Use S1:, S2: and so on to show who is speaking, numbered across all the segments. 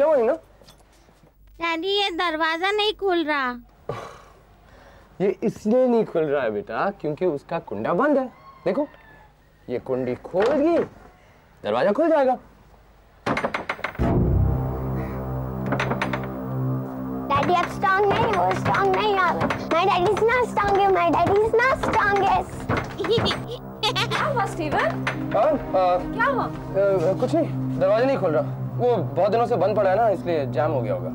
S1: हुआ है ना?
S2: डैडी ये दरवाजा नहीं खुल रहा।
S1: ये इसलिए नहीं खुल रहा है बेटा क्योंकि उसका कुंडा बंद है। देखो ये कुंडी खोलेगी दरवाजा खुल जाएगा।
S3: डैडी अब स्ट्रांग नहीं हो, स्ट्रांग नहीं है। My daddy is not strong, my daddy is not strongest.
S4: क्या हुआ स्टीवन?
S3: क्या हुआ?
S1: कुछ नहीं, दरवाजा नहीं खुल रहा। वो बहुत दिनों से बंद पड़ा है ना, इसलिए जैम हो गया होगा।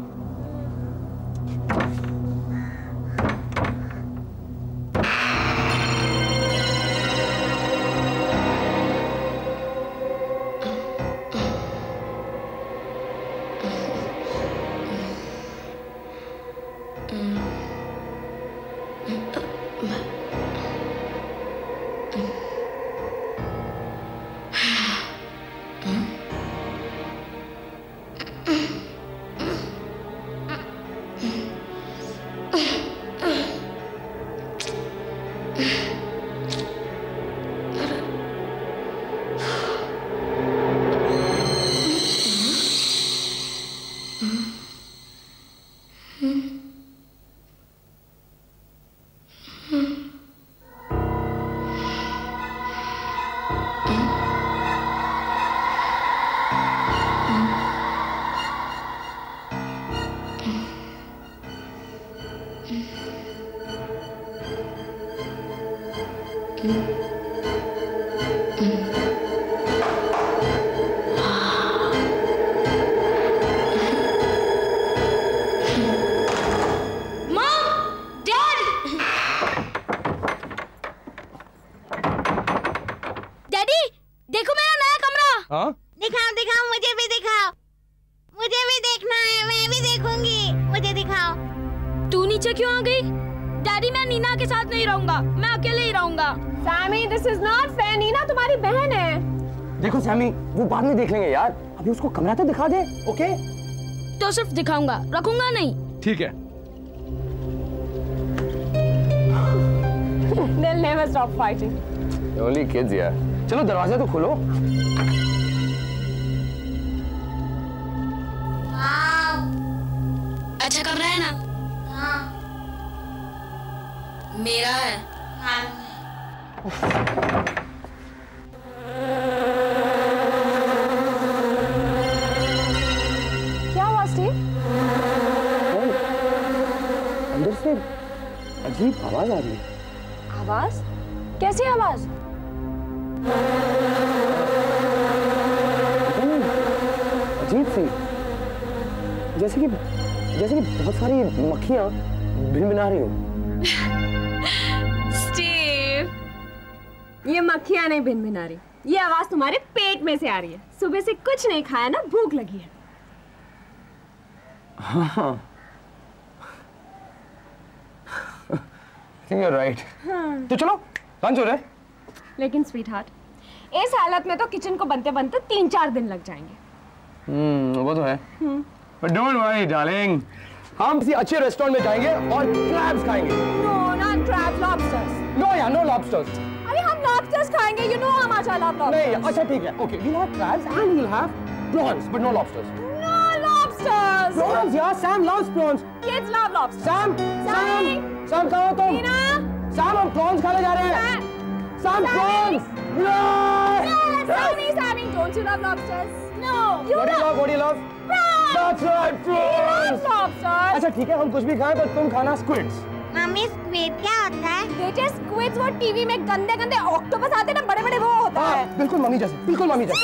S2: दिखाओ दिखाओ, मुझे भी दिखाओ, मुझे भी देखना है, मैं भी देखूंगी, मुझे दिखाओ।
S4: तू नीचे क्यों आ गई? डैडी मैं नीना के साथ नहीं रहूंगा, मैं अकेले ही रहूंगा।
S5: Sammy this is not fair, Nina तुम्हारी बहन है।
S1: देखो सैमी वो बाद में देख लेंगे यार, अभी उसको कमरा तो दिखा दे। ओके
S4: तो सिर्फ दिखाऊंगा, रखूंगा नहीं।
S1: ठीक है।
S5: They'll never stop fighting.
S1: Only kids यार। चलो दरवाजा तो खोलो।
S4: अच्छा कमरा है ना?
S2: हाँ।
S4: मेरा है।
S2: हाँ।
S5: क्या हुआ स्टीव?
S1: अंदर से अजीब आवाज आ रही है।
S5: आवाज? कैसी आवाज?
S1: अजीब सी, जैसे कि बहुत सारी मक्खियां भिनभिना रही हो।
S5: स्टीव, ये मक्खियां नहीं भिनभिना रही, ये आवाज तुम्हारे पेट में से आ रही है। सुबह से कुछ नहीं खाया ना, भूख लगी है।
S1: हाँ you're right. तो चलो लंच हो रहा है।
S5: लेकिन स्वीटहार्ट, इस हालत में तो किचन को बनते बनते 3-4 दिन लग जाएंगे।
S1: वो तो है। But don't worry, darling. हम किसी अच्छे रेस्टोरेंट में जाएंगे और क्रैब्स खाएंगे।
S5: No, not crabs, lobsters.
S1: No यार, no lobsters.
S5: अरे हम lobsters खाएंगे, you know how much I love lobsters.
S1: नहीं, अच्छा ठीक है। Okay, we'll have crabs and we'll have prawns, but no lobsters.
S5: No lobsters.
S1: Prawns यार, Sam loves prawns.
S5: Kids love lobsters.
S1: Sam कहाँ हो तुम?
S5: नीना?
S1: Sam हम prawns खाने जा रहे हैं। Sam prawns.
S5: Sammy, don't you love lobsters? No.
S1: What do you love?
S5: Prawns.
S1: That's right, prawns.
S5: He loves lobsters.
S1: अच्छा ठीक है, हम कुछ भी खाएं पर तुम खाना squids.
S2: मम्मी स्क्विड क्या होता है?
S5: बेटे स्क्विड्स वो टीवी में गंदे गंदे ऑक्टोपस आते हैं ना, बड़े बड़े, वो होता है।
S1: बिल्कुल मम्मी जैसे, बिल्कुल मम्मी जैसे।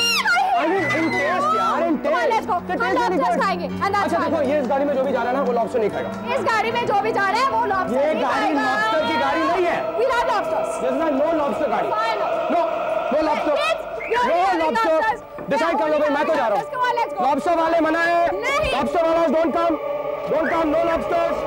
S1: I mean in taste यार, in taste.
S5: Let's go. हम lobsters खाएंगे।
S1: अच्छा देखो, ये इस गाड़ी में जो भी जा रहा है ना, वो lobster नहीं खाएगा।
S5: इस गाड़ी में जो भी जा रहा है वो lobster
S1: ये
S5: नहीं
S1: गाड़ी
S5: खाएगा।
S1: lobster की गाड़ी नहीं है।
S5: We love lobsters.
S1: This is no lobster गाड़ी।
S5: Fine.
S1: No lobster.
S5: You're
S1: No
S5: having
S1: lobster.
S5: lobsters.
S1: Decide कर लो भाई, मैं तो जा रहा
S5: Let's go, let's
S1: हूँ।
S5: go.
S1: Lobster वाले मना है।
S5: नहीं।
S1: Lobster वाला don't come, no lobsters.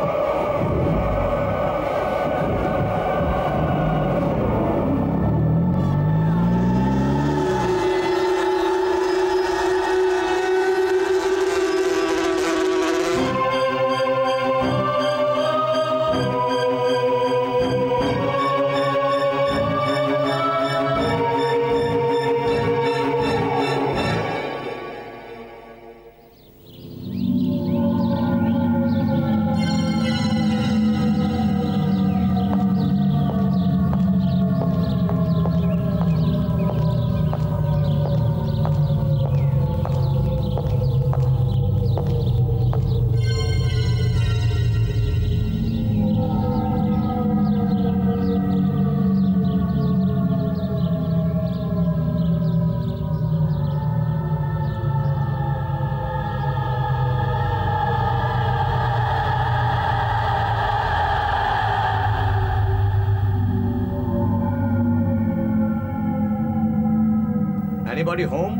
S6: Anybody home?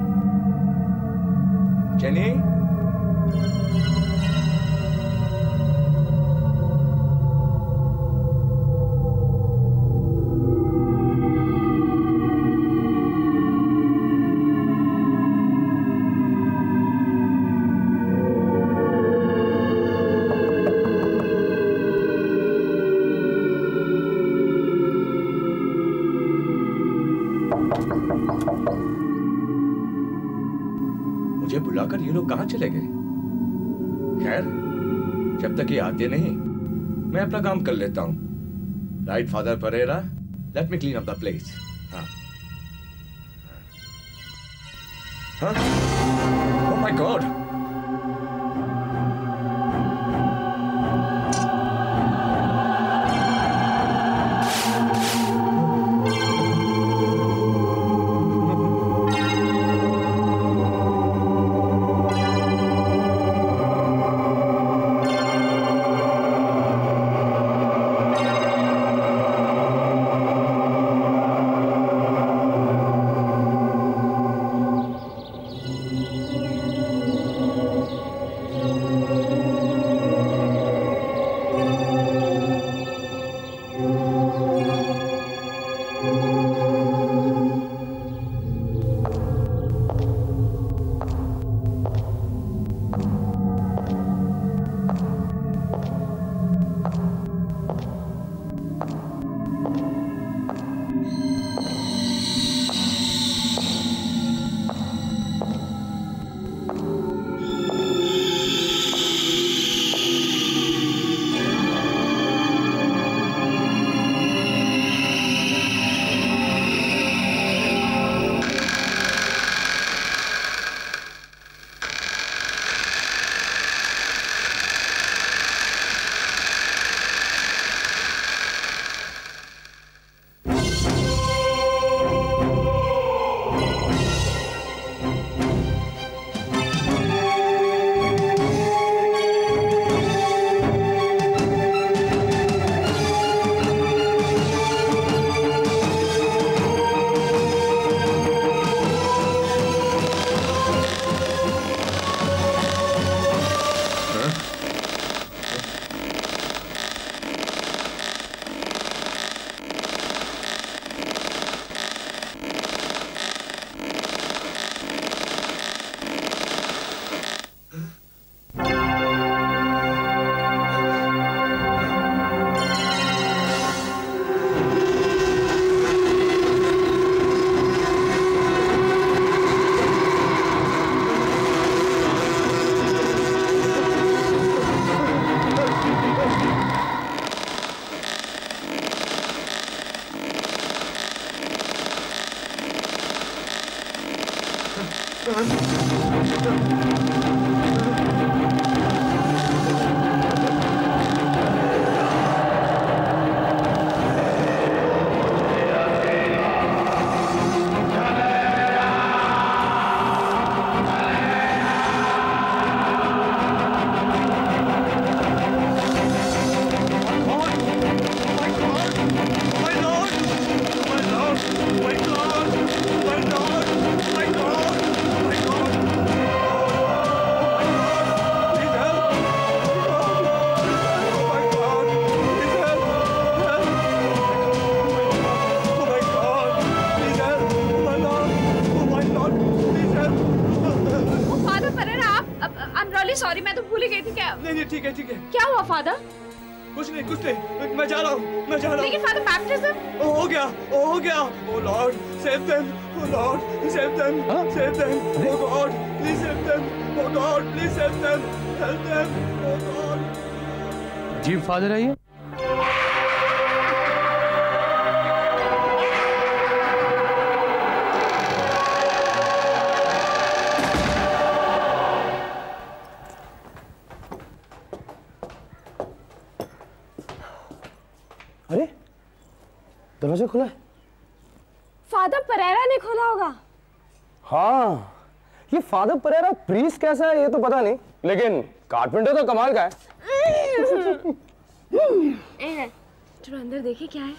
S6: Jenny? मुझे बुलाकर ये लोग कहाँ चले गए? खैर, जब तक ये आते नहीं, मैं अपना काम कर लेता हूँ। Right father Pereira, let me clean up the place. हाँ। हाँ? Oh my God!
S5: सॉरी, मैं तो भूल ही गई थी। क्या?
S6: नहीं ठीक है।
S5: क्या हुआ फादर?
S6: कुछ नहीं, मैं जा रहा हूँ।
S5: लेकिन फादर बैप्टिज्म
S6: हो गया। Oh lord save them, oh lord save them, save them, oh god please save them, oh god please save them, help them, oh god.
S1: जी फादर आइए। अरे दरवाजा खुला है।
S5: फादर परेरा ने खोला होगा।
S1: हाँ, ये फादर परेरा प्रीस्ट कैसा है ये तो पता नहीं, लेकिन कारपेंटर तो कमाल का है।
S5: चलो अंदर देखिए क्या है।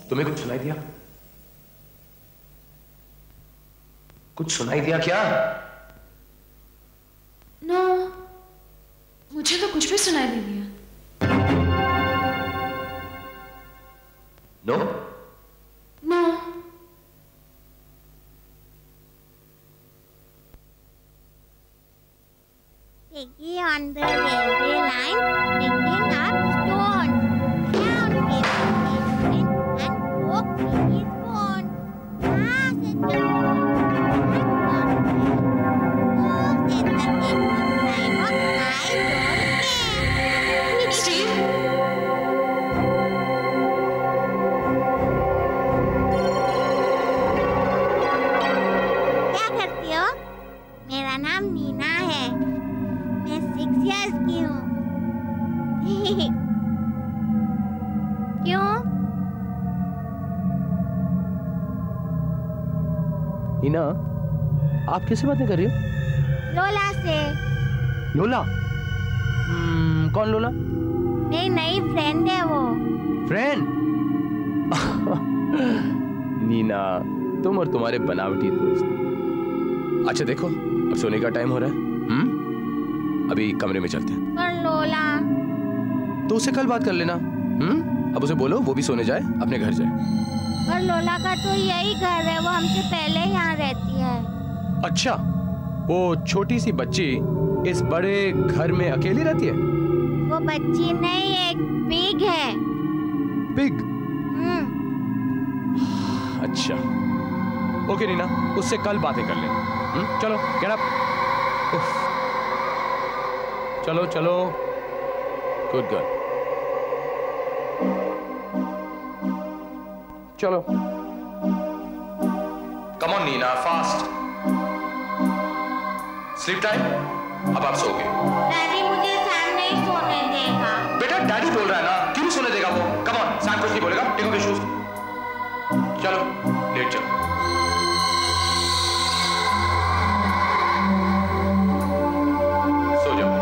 S7: तुम्हें कुछ सुनाई दिया? कुछ सुनाई दिया क्या?
S5: नो, मुझे तो कुछ भी सुनाई नहीं दिया।
S7: No?
S5: No.
S2: Piggy on the railway line, picking up stones. Down came the engine and broke Piggy's bone. Ah, said the Oh, said the king of Plymouth, I don't care.
S5: Steve?
S2: क्या करती हो? मेरा नाम नीना है। मैं 6 years की हूँ। क्यों?
S1: नीना, आप किससे बातें कर रही हो?
S2: लोला से।
S1: लोला? कौन लोला?
S2: मेरी नई फ्रेंड है वो।
S1: फ्रेंड? नीना, तुम और तुम्हारे बनावटी दोस्त। अच्छा देखो, अब सोने का टाइम हो रहा है। अभी कमरे में चलते हैं।
S2: पर लोला।
S1: तो उससे कल बात कर लेना। अब उसे बोलो वो भी सोने जाए, अपने घर जाए।
S2: पर लोला का तो यही घर है, वो हमसे पहले यहाँ रहती है।
S1: अच्छा, वो छोटी सी बच्ची इस बड़े घर में अकेली रहती है?
S2: वो बच्ची नहीं, एक पिग है।
S1: पिग? अच्छा, ओके नीना, उससे कल बातें कर लेना। चलो गेट अप। चलो चलो, गुड गर्ल, चलो।
S7: Come on Nina, fast. Sleep time. अब आप सोओगे।
S2: डैडी मुझे सैम नहीं सोने देगा।
S7: बेटा डैडी बोल रहा है ना, क्यों सोने देगा वो? कम ऑन, सैम कुछ नहीं बोलेगा। Take off your shoes. चलो लेट जाओ। सो जाओ।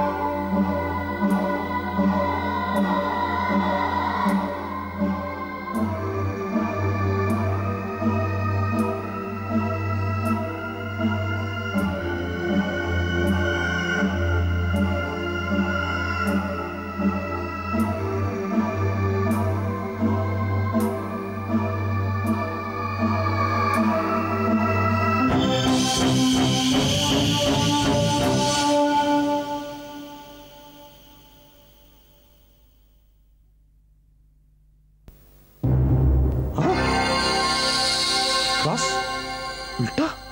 S1: उल्टा